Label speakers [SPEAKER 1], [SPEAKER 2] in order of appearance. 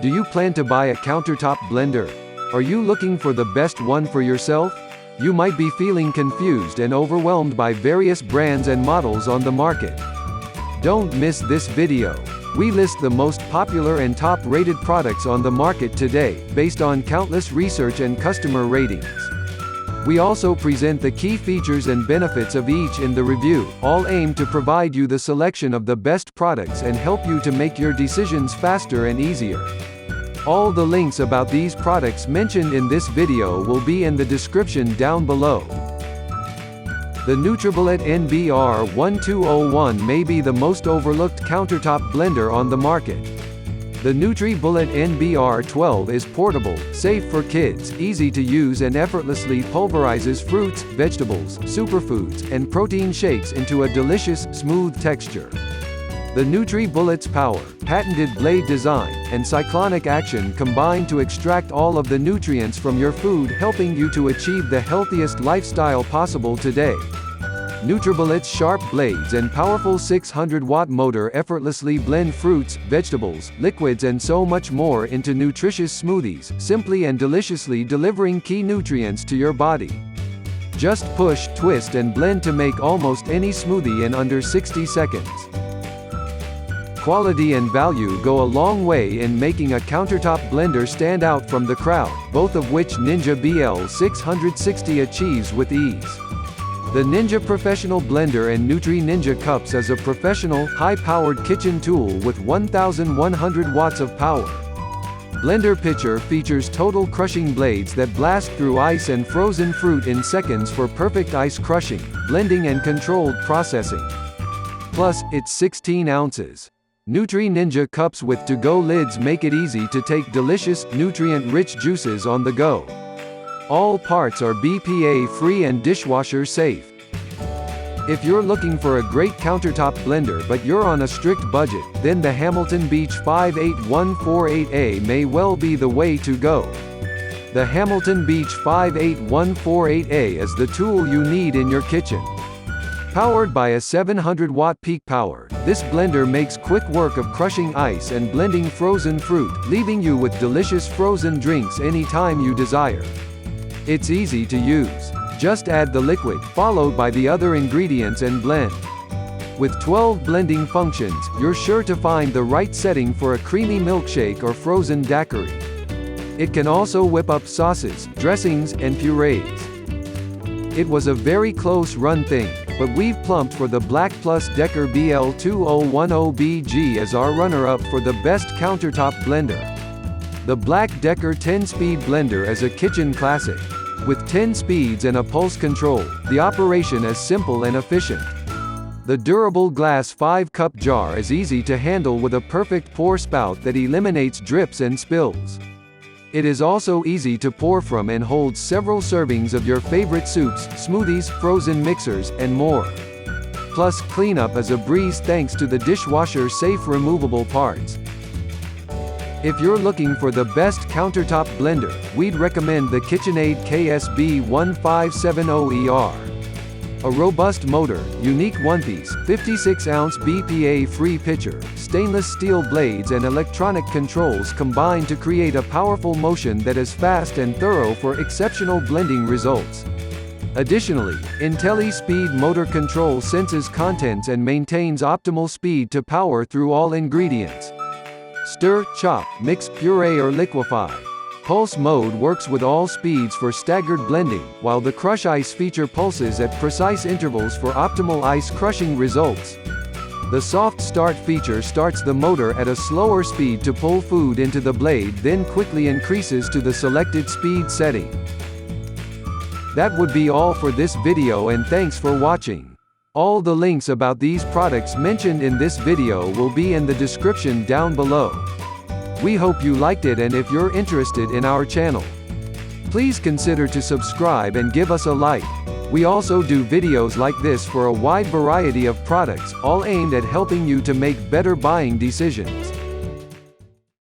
[SPEAKER 1] Do you plan to buy a countertop blender? Are you looking for the best one for yourself? You might be feeling confused and overwhelmed by various brands and models on the market. Don't miss this video. We list the most popular and top-rated products on the market today, based on countless research and customer ratings. We also present the key features and benefits of each in the review, all aimed to provide you the selection of the best products and help you to make your decisions faster and easier. All the links about these products mentioned in this video will be in the description down below. The NutriBullet NBR1201 may be the most overlooked countertop blender on the market. The NutriBullet NBR12 is portable, safe for kids, easy to use and effortlessly pulverizes fruits, vegetables, superfoods, and protein shakes into a delicious, smooth texture. The NutriBullet's power, patented blade design, and cyclonic action combine to extract all of the nutrients from your food, helping you to achieve the healthiest lifestyle possible today. NutriBullet's sharp blades and powerful 600-watt motor effortlessly blend fruits, vegetables, liquids and so much more into nutritious smoothies, simply and deliciously delivering key nutrients to your body. Just push, twist and blend to make almost any smoothie in under 60 seconds. Quality and value go a long way in making a countertop blender stand out from the crowd, both of which Ninja BL660 achieves with ease. The Ninja Professional Blender and Nutri Ninja Cups is a professional, high-powered kitchen tool with 1,100 watts of power. Blender Pitcher features total crushing blades that blast through ice and frozen fruit in seconds for perfect ice crushing, blending and controlled processing. Plus, it's 16 ounces. Nutri Ninja Cups with to-go lids make it easy to take delicious, nutrient-rich juices on the go. All parts are BPA-free and dishwasher safe. If you're looking for a great countertop blender but you're on a strict budget, then the Hamilton Beach 58148A may well be the way to go. The Hamilton Beach 58148A is the tool you need in your kitchen. Powered by a 700-watt peak power, this blender makes quick work of crushing ice and blending frozen fruit, leaving you with delicious frozen drinks anytime you desire. It's easy to use. Just add the liquid, followed by the other ingredients and blend. With 12 blending functions, you're sure to find the right setting for a creamy milkshake or frozen daiquiri. It can also whip up sauces, dressings, and purees. It was a very close run thing, but we've plumped for the Black Plus Decker BL2010BG as our runner-up for the best countertop blender. The Black Decker 10-speed blender is a kitchen classic. With 10 speeds and a pulse control, the operation is simple and efficient. The durable glass 5-cup jar is easy to handle with a perfect pour spout that eliminates drips and spills. It is also easy to pour from and holds several servings of your favorite soups, smoothies, frozen mixers, and more. Plus, cleanup is a breeze thanks to the dishwasher safe removable parts. If you're looking for the best countertop blender, we'd recommend the KitchenAid KSB1570ER. A robust motor, unique one-piece, 56-ounce BPA-free pitcher, stainless steel blades and electronic controls combine to create a powerful motion that is fast and thorough for exceptional blending results. Additionally, IntelliSpeed motor control senses contents and maintains optimal speed to power through all ingredients. Stir, chop, mix, puree or liquefy. Pulse mode works with all speeds for staggered blending, while the Crush Ice feature pulses at precise intervals for optimal ice crushing results. The Soft Start feature starts the motor at a slower speed to pull food into the blade, then quickly increases to the selected speed setting. That would be all for this video and thanks for watching. All the links about these products mentioned in this video will be in the description down below. We hope you liked it, and if you're interested in our channel, please consider to subscribe and give us a like. We also do videos like this for a wide variety of products, all aimed at helping you to make better buying decisions.